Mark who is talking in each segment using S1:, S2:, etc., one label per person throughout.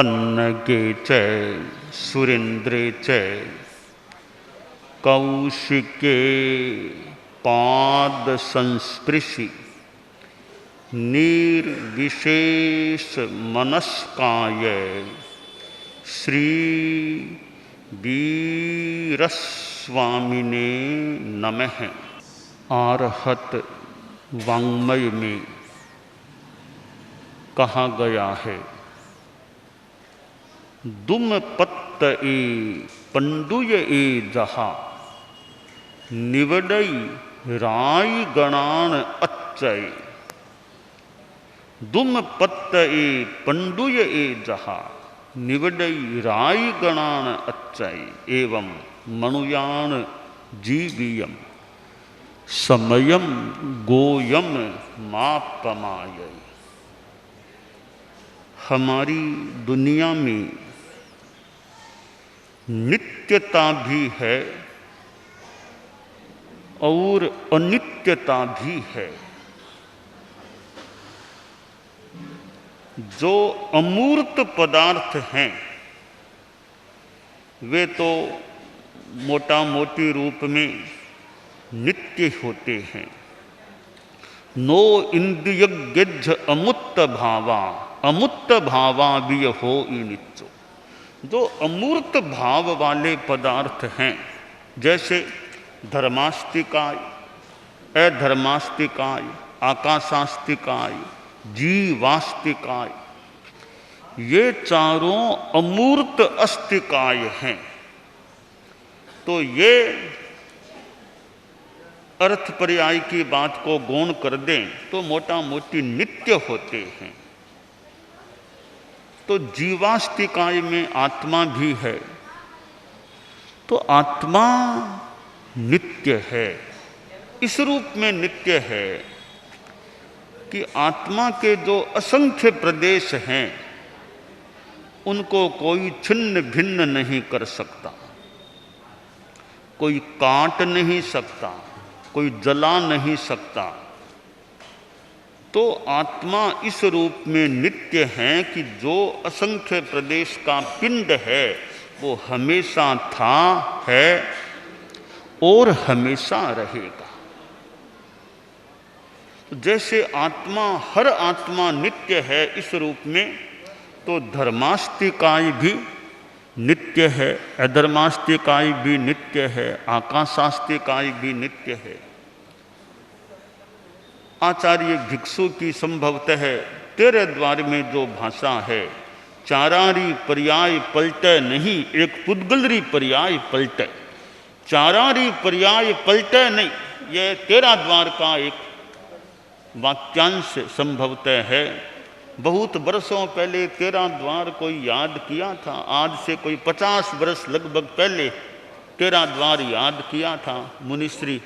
S1: पन्नगे च सुरेन्द्रे च कौशिके पाद संस्पृशि निर्विशेष मनस्काय श्री वीरस्वामिने नमः। आर्हत वाङ्मय में कहा गया है, दुम पत्त ए पंडुय ए जहा निवडई राय गणान अच्छय। दुम पत्त ए पंडुय ए जहा निवडई राय गणान अच्छय एवं मनुयान जीवियम समयम गोयम मापमाय। हमारी दुनिया में नित्यता भी है और अनित्यता भी है। जो अमूर्त पदार्थ हैं वे तो मोटा मोटी रूप में नित्य होते हैं। नो इंद्रियज्ञ अमुत्त भावा भी हो नित्यो। जो अमूर्त भाव वाले पदार्थ हैं जैसे धर्मास्तिकाय, अधर्मास्तिकाय, आकाशास्तिकाय, जीवास्तिकाय, ये चारों अमूर्त अस्तिकाय हैं। तो ये अर्थ पर्याय की बात को गौण कर दें तो मोटा मोटी नित्य होते हैं। तो जीवास्तिकाय में आत्मा भी है, तो आत्मा नित्य है। इस रूप में नित्य है कि आत्मा के जो असंख्य प्रदेश हैं उनको कोई छिन्न भिन्न नहीं कर सकता, कोई काट नहीं सकता, कोई जला नहीं सकता। तो आत्मा इस रूप में नित्य है कि जो असंख्य प्रदेश का पिंड है वो हमेशा था, है और हमेशा रहेगा। जैसे आत्मा, हर आत्मा नित्य है इस रूप में, तो धर्मास्तिकाय भी नित्य है, अधर्मास्तिकाय भी नित्य है, आकाशास्तिकाय भी नित्य है। आचार्य भिक्षु की संभवतः 13 द्वार में जो भाषा है, चारारी पर्याय पलटे नहीं, एक पुद्गलरी पर्याय पलटे। चारारी पर्याय पलटे नहीं, यह 13 द्वार का एक वाक्यांश संभवतः है। बहुत वर्षों पहले 13 द्वार कोई याद किया था, आज से कोई 50 वर्ष लगभग पहले 13 द्वार याद किया था। मुनिश्री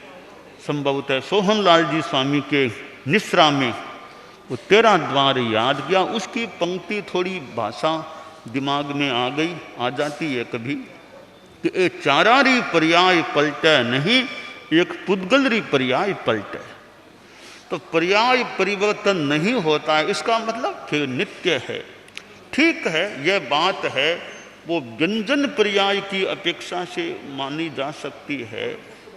S1: संभवतः सोहनलाल जी स्वामी के निश्रा में वो 13 द्वार याद किया। उसकी पंक्ति थोड़ी भाषा दिमाग में आ गई, आ जाती है कभी, कि एक चारारी पर्याय पलटे नहीं, एक पुद्गलरी पर्याय पलटे। तो पर्याय परिवर्तन नहीं होता है, इसका मतलब फिर नित्य है। ठीक है, यह बात है वो व्यंजन पर्याय की अपेक्षा से मानी जा सकती है।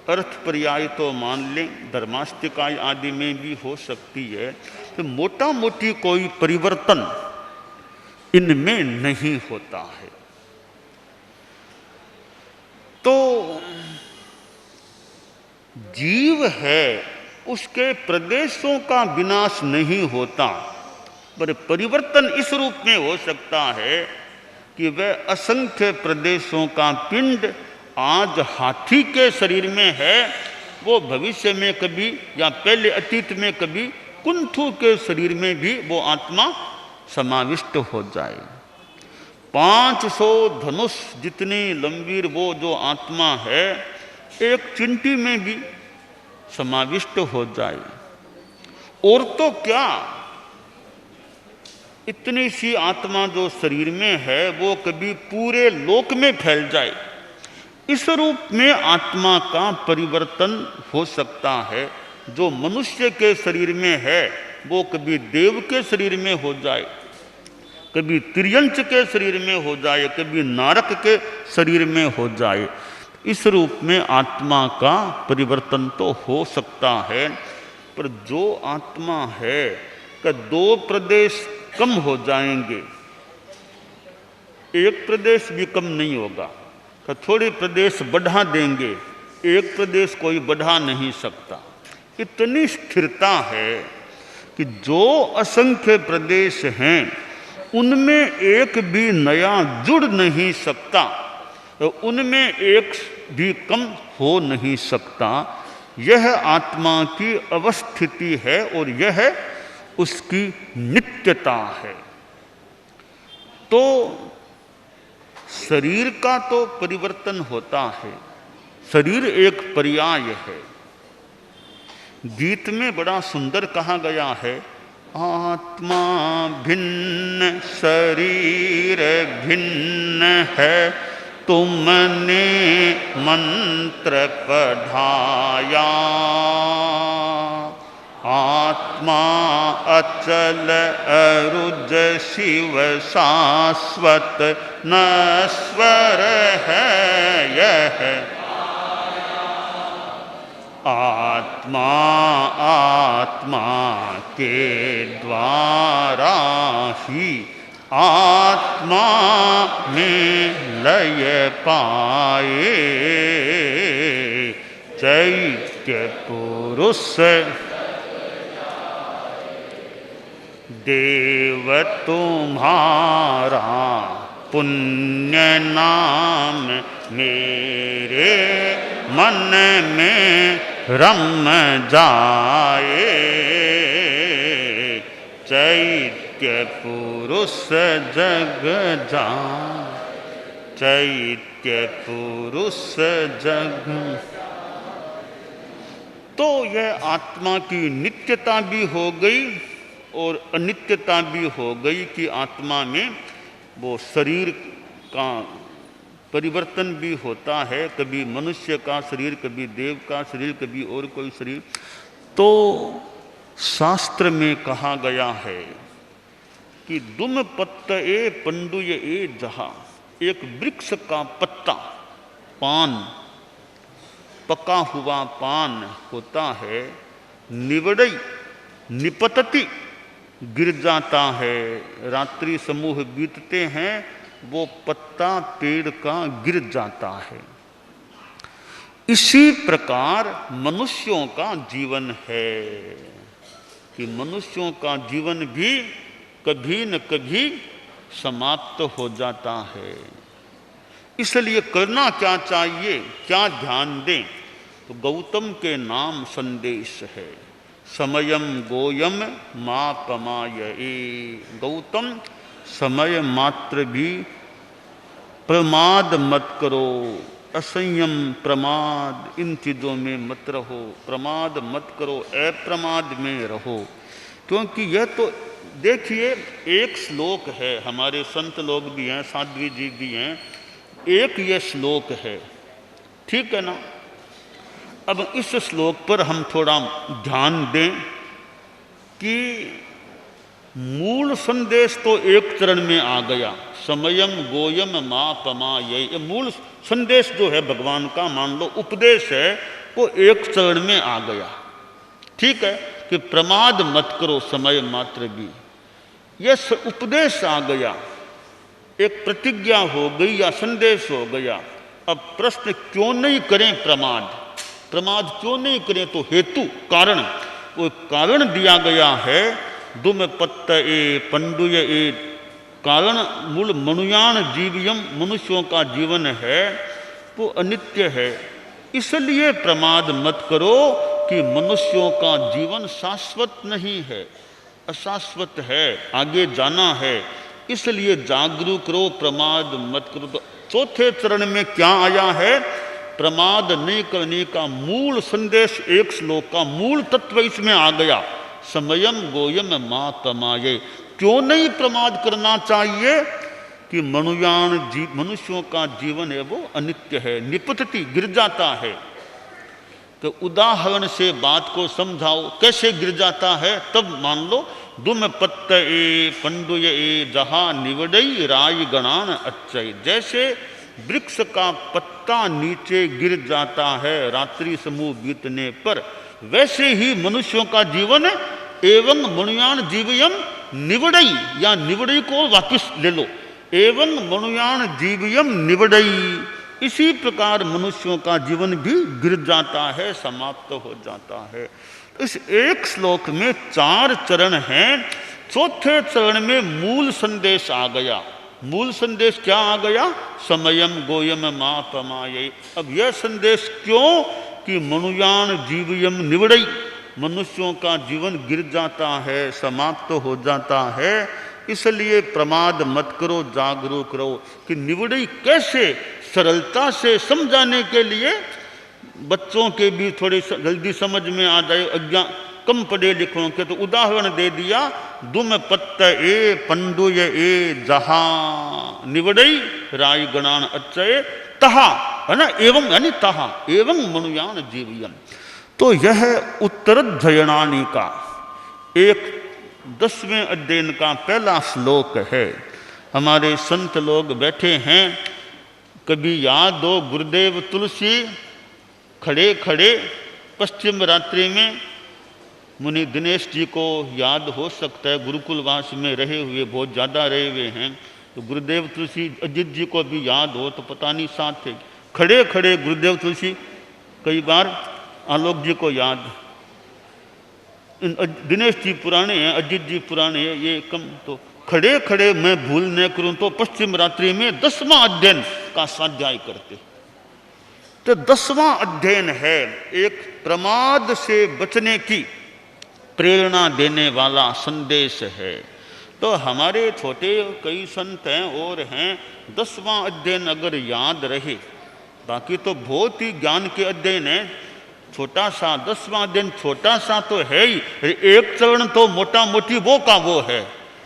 S1: अर्थ पर्याय तो मान लें, धर्मास्तिकाय आदि में भी हो सकती है। तो मोटा मोटी कोई परिवर्तन इनमें नहीं होता है। तो जीव है, उसके प्रदेशों का विनाश नहीं होता, पर परिवर्तन इस रूप में हो सकता है कि वह असंख्य प्रदेशों का पिंड आज हाथी के शरीर में है, वो भविष्य में कभी या पहले अतीत में कभी कुंथु के शरीर में भी वो आत्मा समाविष्ट हो जाए। 500 धनुष जितनी लंबी वो जो आत्मा है एक चिंटी में भी समाविष्ट हो जाए। और तो क्या, इतनी सी आत्मा जो शरीर में है वो कभी पूरे लोक में फैल जाए। इस रूप में आत्मा का परिवर्तन हो सकता है। जो मनुष्य के शरीर में है वो कभी देव के शरीर में हो जाए, कभी तिर्यंच के शरीर में हो जाए, कभी नारक के शरीर में हो जाए। इस रूप में आत्मा का परिवर्तन तो हो सकता है, पर जो आत्मा है कि 2 प्रदेश कम हो जाएंगे, 1 प्रदेश भी कम नहीं होगा, कि थोड़ी प्रदेश बढ़ा देंगे, 1 प्रदेश कोई बढ़ा नहीं सकता। इतनी स्थिरता है कि जो असंख्य प्रदेश हैं उनमें एक भी नया जुड़ नहीं सकता, उनमें एक भी कम हो नहीं सकता। यह आत्मा की अवस्थिति है और यह उसकी नित्यता है। तो शरीर का तो परिवर्तन होता है, शरीर एक पर्याय है। गीत में बड़ा सुंदर कहा गया है, आत्मा भिन्न शरीर भिन्न है, तुमने मंत्र पढ़ाया। आत्मा अचल अरुज शिव शाश्वत नश्वर है यह। आत्मा आत्मा के द्वारा ही आत्मा में लय पाए। चैत्य पुरुष देव तुम्हारा पुण्य नाम मेरे मन में रम जाए। चैत्य पुरुष जग जान, चैत्य पुरुष जग। तो यह आत्मा की नित्यता भी हो गई और अनित्यता भी हो गई कि आत्मा में वो शरीर का परिवर्तन भी होता है, कभी मनुष्य का शरीर, कभी देव का शरीर, कभी और कोई शरीर। तो शास्त्र में कहा गया है कि दुम पत्त ए पंडुय ए जहा, एक वृक्ष का पत्ता, पान, पका हुआ पान होता है, निवड़ई निपतति, गिर जाता है। रात्रि समूह बीतते हैं, वो पत्ता पेड़ का गिर जाता है। इसी प्रकार मनुष्यों का जीवन है कि मनुष्यों का जीवन भी कभी न कभी समाप्त हो जाता है। इसलिए करना क्या चाहिए, क्या ध्यान दें, तो गौतम के नाम संदेश है, समयम गोयम मापमायए। गौतम समय मात्र भी प्रमाद मत करो, असंयम प्रमाद इन चीज़ों में मत रहो, प्रमाद मत करो, अप्रमाद में रहो। क्योंकि यह तो देखिए एक श्लोक है, हमारे संत लोग भी हैं, साध्वी जी भी हैं, एक ये श्लोक है, ठीक है ना। अब इस श्लोक पर हम थोड़ा ध्यान दें कि मूल संदेश तो एक चरण में आ गया, समयम गोयम मापमा। ये मूल संदेश जो है भगवान का, मान लो उपदेश है, वो एक चरण में आ गया, ठीक है, कि प्रमाद मत करो समय मात्र भी। यह उपदेश आ गया, एक प्रतिज्ञा हो गई या संदेश हो गया। अब प्रश्न क्यों नहीं करें प्रमाद, प्रमाद क्यों नहीं करें, तो हेतु कारण, वो कारण दिया गया है। दुम पत्त ए पंडुय ए, कारण मूल मनुयान जीवियम, मनुष्यों का जीवन है वो अनित्य है। इसलिए प्रमाद मत करो कि मनुष्यों का जीवन शाश्वत नहीं है, अशाश्वत है, आगे जाना है। इसलिए जागरूक रहो, प्रमाद मत करो। तो चौथे चरण में क्या आया है, प्रमाद नहीं करने का मूल संदेश, एक श्लोक का मूल तत्व इसमें आ गया, समयम गोयम मापमाये। क्यों नहीं प्रमाद करना चाहिए कि मनुष्यों का जीवन है वो अनित्य है, निपतति, गिर जाता है। तो उदाहरण से बात को समझाओ, कैसे गिर जाता है, तब मान लो दुम पत्त ए पंडुय ए जहा निवड़ई राय गणान अच्छई। जैसे वृक्ष का पत्ता नीचे गिर जाता है रात्रि समूह बीतने पर, वैसे ही मनुष्यों का जीवन एवं मनुयान जीवयम निवड़ई, या निवड़ई को वापस ले लो, एवं मनुयान जीवयम निवड़ई, इसी प्रकार मनुष्यों का जीवन भी गिर जाता है, समाप्त हो जाता है। इस एक श्लोक में 4 चरण हैं। चौथे चरण में मूल संदेश आ गया। मूल संदेश क्या आ गया? समयम गोयम मापमायै। अब यह संदेश क्यों कि मनुयान जीवयम निवड़ई, मनुष्यों का जीवन गिर जाता है, समाप्त हो जाता है, इसलिए प्रमाद मत करो, जागरूक रहो। कि निवड़ई कैसे, सरलता से समझाने के लिए बच्चों के भी थोड़ी जल्दी समझ में आ जाए, अज्ञान कम पढ़े लिखों के, तो उदाहरण दे दिया, दुम पत्त ए पंडुय ए जहा निवड़ई राय गणान अच्छय तहा, है ना, एवं यानी तहा एवं मनुयान जीवयम। तो यह उत्तरध्ययनानि का एक 10वें अध्ययन का पहला श्लोक है। हमारे संत लोग बैठे हैं, कभी याद हो गुरुदेव तुलसी खड़े खड़े पश्चिम रात्रि में, मुनि दिनेश जी को याद हो सकता है, गुरुकुलवास में रहे हुए बहुत ज़्यादा रहे हुए हैं, तो गुरुदेव तुलसी अजित जी को भी याद हो तो पता नहीं साथ थे, खड़े खड़े गुरुदेव तुलसी, कई बार आलोक जी को याद, दिनेश जी पुराने हैं, अजित जी पुराने हैं, ये कम, तो खड़े खड़े मैं भूल न करूं तो पश्चिम रात्रि में 10वां अध्ययन का स्वाध्याय करते। तो 10वां अध्ययन है, एक प्रमाद से बचने की प्रेरणा देने वाला संदेश है। तो हमारे छोटे कई संत हैं और हैं, 10वां अध्ययन अगर याद रहे, बाकी तो बहुत ही ज्ञान के अध्ययन है, छोटा सा 10वां अध्ययन छोटा सा तो है ही, एक चरण तो मोटा मोटी वो का वो है,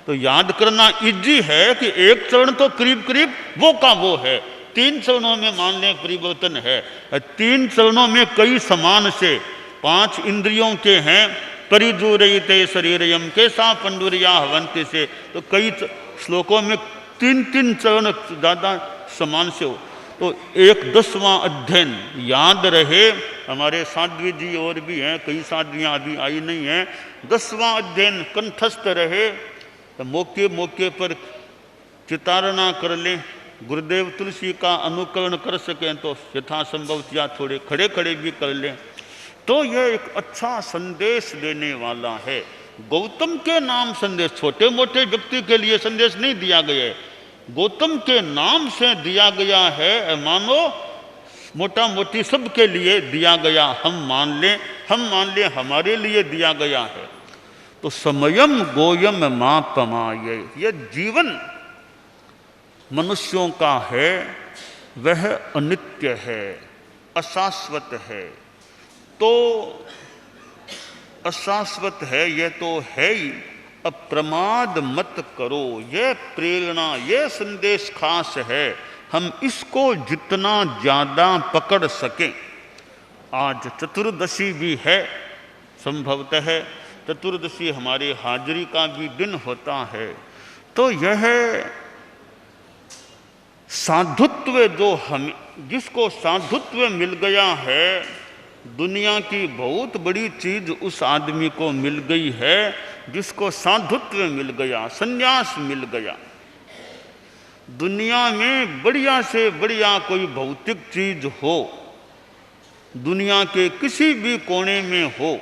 S1: तो याद करना इजी है कि एक चरण तो करीब करीब वो का वो है। 3 चरणों में मान लें परिवर्तन है, 3 चरणों में कई समान से 5 इंद्रियों के हैं, परिजूरयिते शरीरयम कैसा पंडुरिया हवंति से, तो कई श्लोकों में 3-3 चरण ज़्यादा समान से हो। तो एक 10वां अध्ययन याद रहे। हमारे साध्वी जी और भी हैं, कई साध्वियाँ अभी आई नहीं हैं, 10वां अध्ययन कंठस्थ रहे, तो मौके मौके पर चितारना कर लें, गुरुदेव तुलसी का अनुकरण कर सकें तो यथासंभव या थोड़े खड़े खड़े भी कर लें, तो यह एक अच्छा संदेश देने वाला है। गौतम के नाम संदेश, छोटे मोटे व्यक्ति के लिए संदेश नहीं दिया गया है, गौतम के नाम से दिया गया है, मानो मोटा मोटी सब के लिए दिया गया, हम मान लें हमारे लिए दिया गया है। तो समयम गोयम मापमायै, यह जीवन मनुष्यों का है, वह अनित्य है, अशाश्वत है। तो अशाश्वत है, यह तो है ही, अब प्रमाद मत करो, यह प्रेरणा, यह संदेश खास है, हम इसको जितना ज़्यादा पकड़ सकें। आज चतुर्दशी भी है, संभवतः है चतुर्दशी हमारे हाजिरी का भी दिन होता है। तो यह साधुत्व जो हम, जिसको साधुत्व मिल गया है, दुनिया की बहुत बड़ी चीज उस आदमी को मिल गई है जिसको साधुत्व मिल गया, संन्यास मिल गया। दुनिया में बढ़िया से बढ़िया कोई भौतिक चीज हो, दुनिया के किसी भी कोने में हो,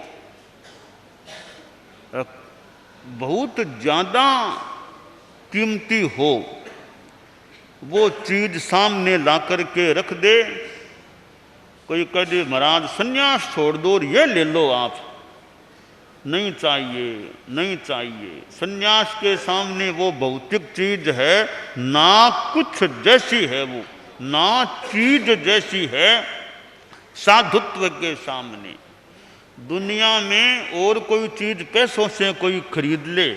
S1: बहुत ज़्यादा कीमती हो, वो चीज सामने ला कर के रख दे, कोई कह दे महाराज संन्यास छोड़ दो और ये ले लो आप, नहीं चाहिए, नहीं चाहिए। संन्यास के सामने वो भौतिक चीज है, ना कुछ जैसी है वो, ना चीज जैसी है साधुत्व के सामने। दुनिया में और कोई चीज पैसों से कोई खरीद ले,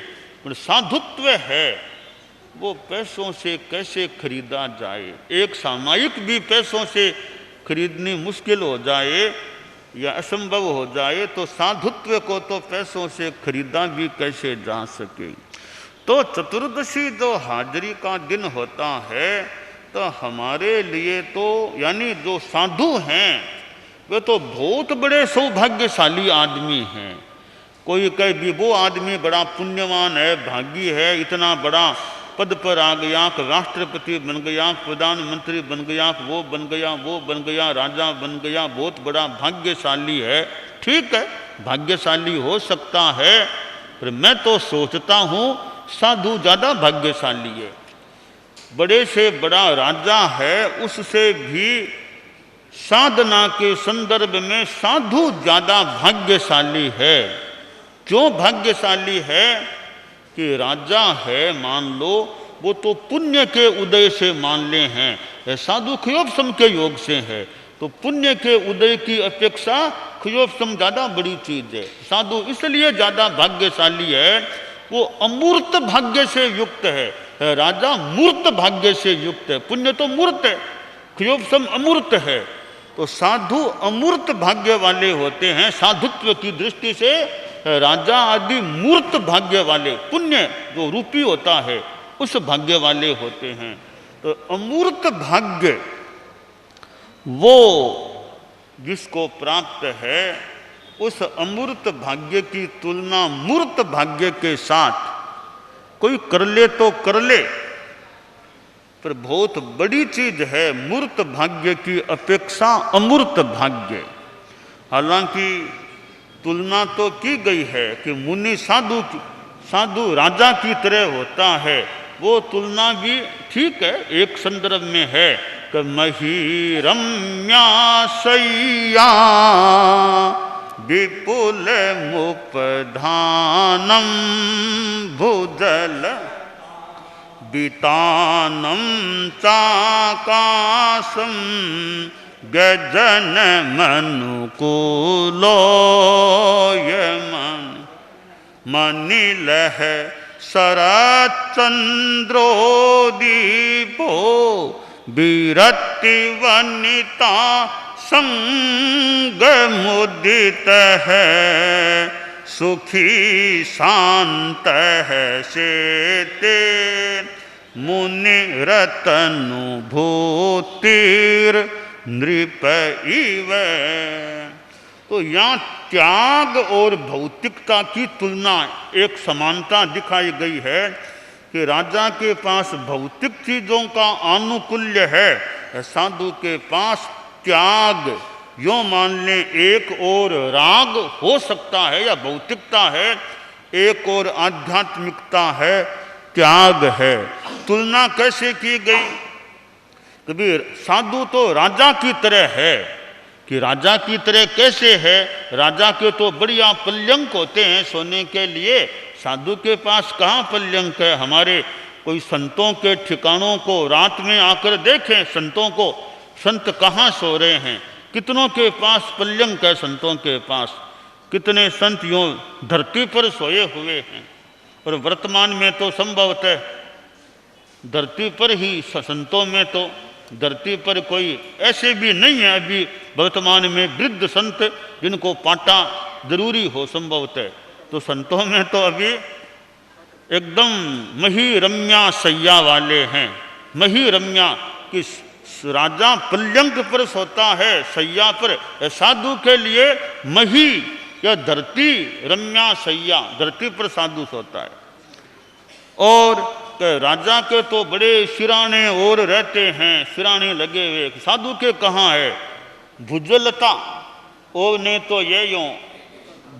S1: पर साधुत्व है वो पैसों से कैसे खरीदा जाए। एक सामायिक भी पैसों से खरीदनी मुश्किल हो जाए या असंभव हो जाए तो साधुत्व को तो पैसों से खरीदा भी कैसे जा सके। तो चतुर्दशी जो हाजिरी का दिन होता है तो हमारे लिए तो यानी जो साधु हैं वे तो बहुत बड़े सौभाग्यशाली आदमी हैं। कोई कहे भी वो आदमी बड़ा पुण्यवान है, भागी है, इतना बड़ा पद पर आ गया, राष्ट्रपति बन गया, प्रधानमंत्री बन गया, वो बन गया, वो बन गया, राजा बन गया, बहुत बड़ा भाग्यशाली है। ठीक है, भाग्यशाली हो सकता है, पर मैं तो सोचता हूँ साधु ज़्यादा भाग्यशाली है। बड़े से बड़ा राजा है, उससे भी साधना के संदर्भ में साधु ज़्यादा भाग्यशाली है। क्यों भाग्यशाली है कि राजा है, मान लो वो तो पुण्य के उदय से मान ले हैं, साधु क्षयोपम के योग से है, तो पुण्य के उदय की अपेक्षा क्षयोपम ज़्यादा बड़ी चीज़ है। साधु इसलिए ज़्यादा भाग्यशाली है, वो अमूर्त भाग्य से युक्त है, राजा मूर्त भाग्य से युक्त है। पुण्य तो मूर्त है, क्षयोपम अमूर्त है, तो साधु अमूर्त भाग्य वाले होते हैं। साधुत्व की दृष्टि से राजा आदि मूर्त भाग्य वाले, पुण्य जो रूपी होता है उस भाग्य वाले होते हैं। तो अमूर्त भाग्य वो जिसको प्राप्त है, उस अमूर्त भाग्य की तुलना मूर्त भाग्य के साथ कोई कर ले तो कर ले, पर बहुत बड़ी चीज है मूर्त भाग्य की अपेक्षा अमूर्त भाग्य। हालांकि तुलना तो की गई है कि मुनि साधु राजा की तरह होता है, वो तुलना भी ठीक है, एक संदर्भ में है कि मही रम्या सैया विपुल मुपधानम भुजल वितानम चाकाशम गजन मनुकूलो यमन मनिलह शरत चंद्रो दीपो विरति वनिता संग मुदित है सुखी शांत है शेते मुनि रतनु भूतिर नृप इव। तो यहाँ त्याग और भौतिकता की तुलना, एक समानता दिखाई गई है कि राजा के पास भौतिक चीज़ों का आनुकूल्य है, साधु के पास त्याग, यो मान लें एक और राग हो सकता है या भौतिकता है, एक और आध्यात्मिकता है, त्याग है। तुलना कैसे की गई? कबीर साधु तो राजा की तरह है, कि राजा की तरह कैसे है? राजा के तो बढ़िया पल्यंक होते हैं सोने के लिए, साधु के पास कहाँ पल्यंक है? हमारे कोई संतों के ठिकानों को रात में आकर देखें, संतों को, संत कहाँ सो रहे हैं? कितनों के पास पल्यंक है संतों के पास? कितने संत यूँ धरती पर सोए हुए हैं। और वर्तमान में तो संभवतः धरती पर ही, संतों में तो धरती पर कोई ऐसे भी नहीं है अभी वर्तमान में वृद्ध संत जिनको पाटा जरूरी हो संभवतः। तो संतों में तो अभी एकदम मही रम्या सैया वाले हैं। मही रम्या कि राजा पल्यंक पर सोता है, सैया पर। साधु के लिए मही या धरती रम्या सैया, धरती पर साधु सोता है। और राजा के तो बड़े सिराने और रहते हैं, सिराने लगे हुए। साधु के कहाँ है? भुजलता, और ने तो ये यूँ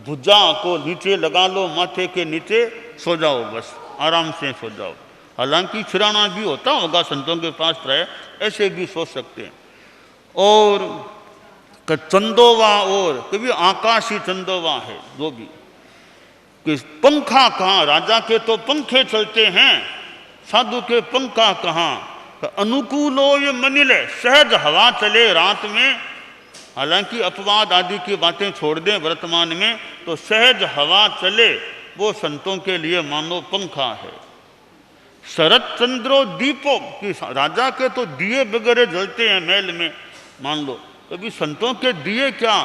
S1: भुजा को नीचे लगा लो, माथे के नीचे सो जाओ, बस आराम से सो जाओ। हालांकि सिराना भी होता होगा संतों के पास प्राय, ऐसे भी सो सकते हैं। और चंदोवा, और कभी आकाशी चंदोवा है, जो भी कि पंखा कहाँ? राजा के तो पंखे चलते हैं, साधु के पंखा कहाँ? अनुकूलो ये मनिले, सहज हवा चले रात में। हालांकि अपवाद आदि की बातें छोड़ दें वर्तमान में, तो सहज हवा चले वो संतों के लिए मानो पंखा है। शरत चंद्रो दीपो, कि राजा के तो दिए वगैरह जलते हैं महल में, मान लो। कभी संतों के दिए क्या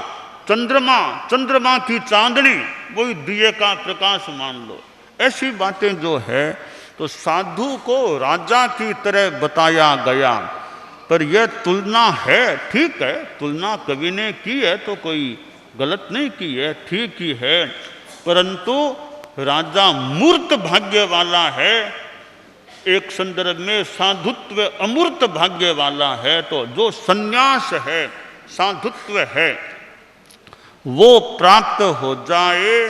S1: चंद्रमा की चांदनी वही दिए का प्रकाश मान लो। ऐसी बातें जो है तो साधु को राजा की तरह बताया गया। पर यह तुलना है, ठीक है, तुलना कवि ने की है तो कोई गलत नहीं की है, ठीक ही है। परंतु राजा मूर्त भाग्य वाला है, एक संदर्भ में साधुत्व अमूर्त भाग्य वाला है। तो जो संन्यास है, साधुत्व है, वो प्राप्त हो जाए,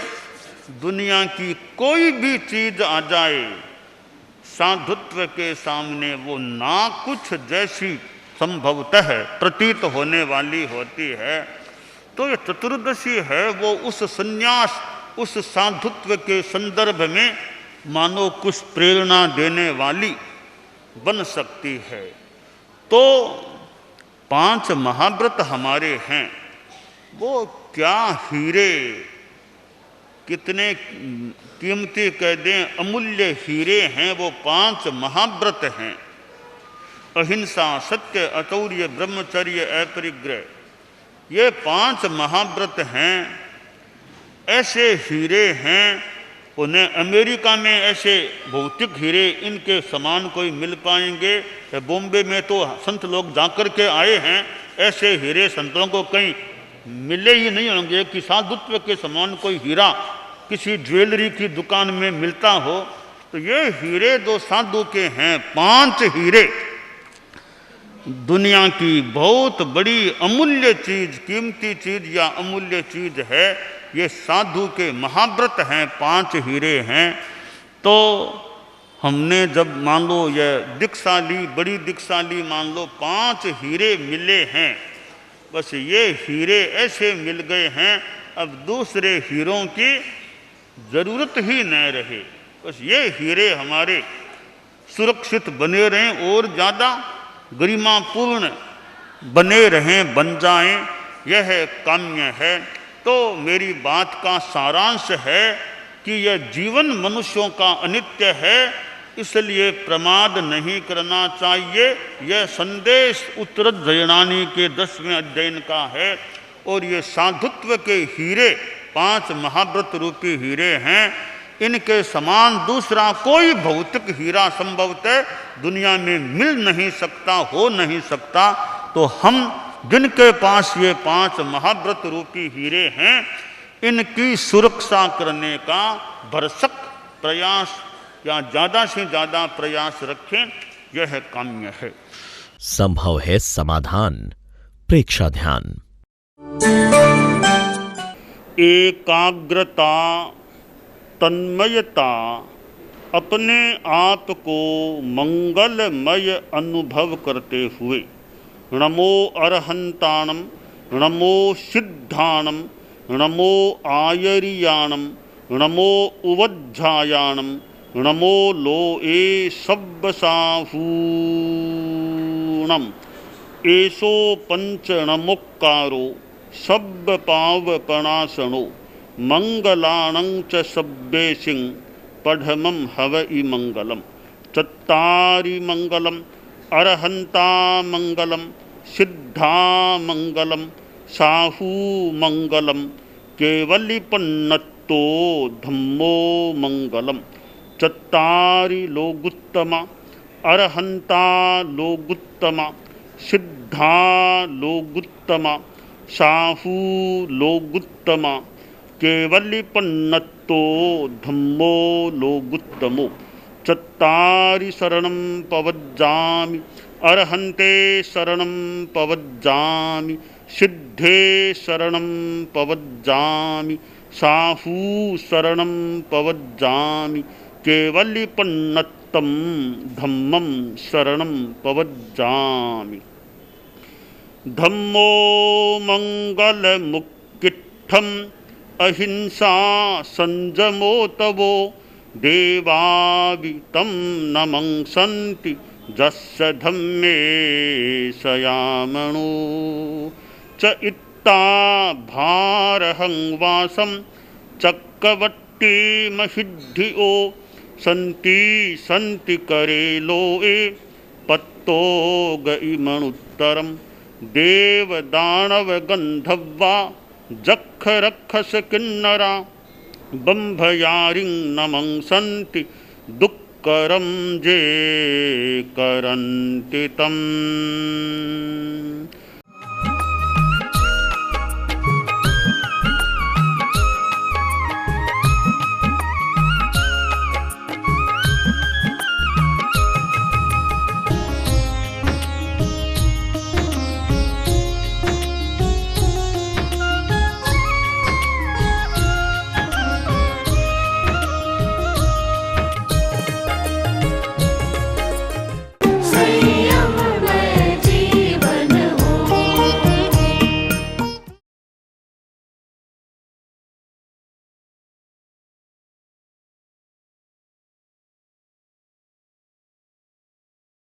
S1: दुनिया की कोई भी चीज आ जाए, साधुत्व के सामने वो ना कुछ जैसी संभवतः प्रतीत होने वाली होती है। तो ये चतुर्दशी है वो उस संन्यास, उस साधुत्व के संदर्भ में मानो कुछ प्रेरणा देने वाली बन सकती है। तो 5 महाव्रत हमारे हैं, वो क्या हीरे, कितने कीमती कह दें, अमूल्य हीरे हैं वो 5 महाव्रत हैं। अहिंसा, सत्य, अचौर्य, ब्रह्मचर्य, अपरिग्रह, ये 5 महाव्रत हैं। ऐसे हीरे हैं, उन्हें अमेरिका में ऐसे भौतिक हीरे इनके समान कोई मिल पाएंगे? बॉम्बे में तो संत लोग जाकर के आए हैं, ऐसे हीरे संतों को कहीं मिले ही नहीं होंगे कि साधुत्व के समान कोई हीरा किसी ज्वेलरी की दुकान में मिलता हो। तो ये हीरे जो साधु के हैं, 5 हीरे, दुनिया की बहुत बड़ी अमूल्य चीज, कीमती चीज या अमूल्य चीज है, ये साधु के महाव्रत हैं, 5 हीरे हैं। तो हमने जब मान लो ये दीक्षा ली, बड़ी दीक्षा ली, मान लो 5 हीरे मिले हैं, बस ये हीरे ऐसे मिल गए हैं, अब दूसरे हीरों की जरूरत ही न रहे। बस ये हीरे हमारे सुरक्षित बने रहें और ज़्यादा गरिमापूर्ण बने रहें, बन जाएं, यह काम्य है। तो मेरी बात का सारांश है कि यह जीवन मनुष्यों का अनित्य है, इसलिए प्रमाद नहीं करना चाहिए। यह संदेश उत्तरोज्जयिनी के 10वें अध्ययन का है। और ये साधुत्व के हीरे 5 महाव्रत रूपी हीरे हैं, इनके समान दूसरा कोई भौतिक हीरा संभवतः दुनिया में मिल नहीं सकता, हो नहीं सकता। तो हम जिनके पास ये 5 महाव्रत रूपी हीरे हैं, इनकी सुरक्षा करने का भरसक प्रयास या ज़्यादा से ज़्यादा प्रयास रखें, यह काम्य है।
S2: संभव है समाधान। प्रेक्षा ध्यान।
S1: एकाग्रता, तन्मयता, अपने आप को मंगलमय अनुभव करते हुए नमो अरहंताणम, नमो सिद्धाणम, नमो आयरियाणम, नमो उवज्झायाणम, नमो लोए सब्बसाहूणम, एसो पंचणमुक्कारो सब्बपावपणासनो, मंगलाणं च सब्बेसिं पढ़मं हवइ मंगलम। चत्तारि मंगलम, अरहंता मंगलम, सिद्धा मंगलम, साहू मंगलम, केवलिपन्नत्तो धम्मो मंगलम। चत्तारि लोगुत्तमा, अरहंता लोगुत्तमा, सिद्धा लोगुत्तमा, साहू लोगुत्तमा, केवलिपन्नत्तो धम्मो लोगुत्तमो। चत्तारि शरणं पवज्जामि, अरहन्ते शरणं पवज्जामि, सिद्धे शरणं पवज्जामि, साहू शरणं पवज्जामि, केवलिपन्नत्तं धम्मं शरणं पवज्जामि। धम्मो मंगलमुक्किट्ठम्, अहिंसा संजमो तवो, देवावितं नमंसन्ति जस्य धम्मे सयामणो। च इत्ता भारहं वासं चक्रवट्टी महिद्धियो, सन्ति सन्ति करे लोए पत्तो गइमणुत्तरम। देव दानव गंधर्वा जख रक्षस किन्नरा बंभयारिं नमंसन्ति दुक्करं जे करन्ति तम्।